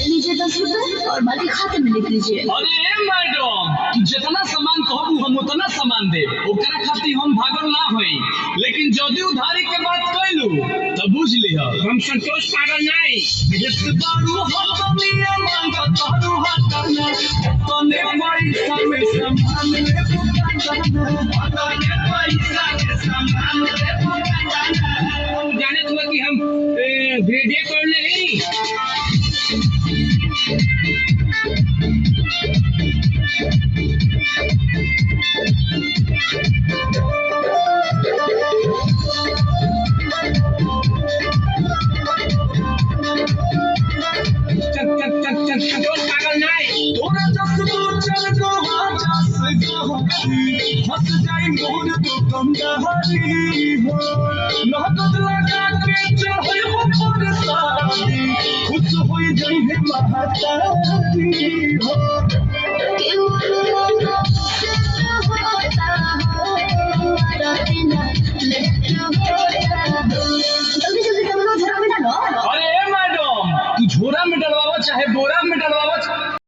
लीजिए 10 रुपए और बाकी खाते में लिख लीजिए। अरे मैडम, जितना सामान कहबू हम उतना सामान दे, ओकरा खातिर हम भागल ना होई, लेकिन जदि उधारी के बात कैलू तो बुझ लिह हम संतोष पागल नहीं। इस बारू हम दुनिया मांग तारू हटना, तने पैसा में सामान ले पुकाना, तने पैसा के सामान ले पुकाना। जाने तो कि हम ग्रेजुएट कर नहीं। चल पागल नहीं। तोरा जस तू चल गो जस गो हंस जाई मोर तो कमदारी हो, नहकत लगा के चढ़े हो पर सारी, खुश होई जाई है महतारी हो।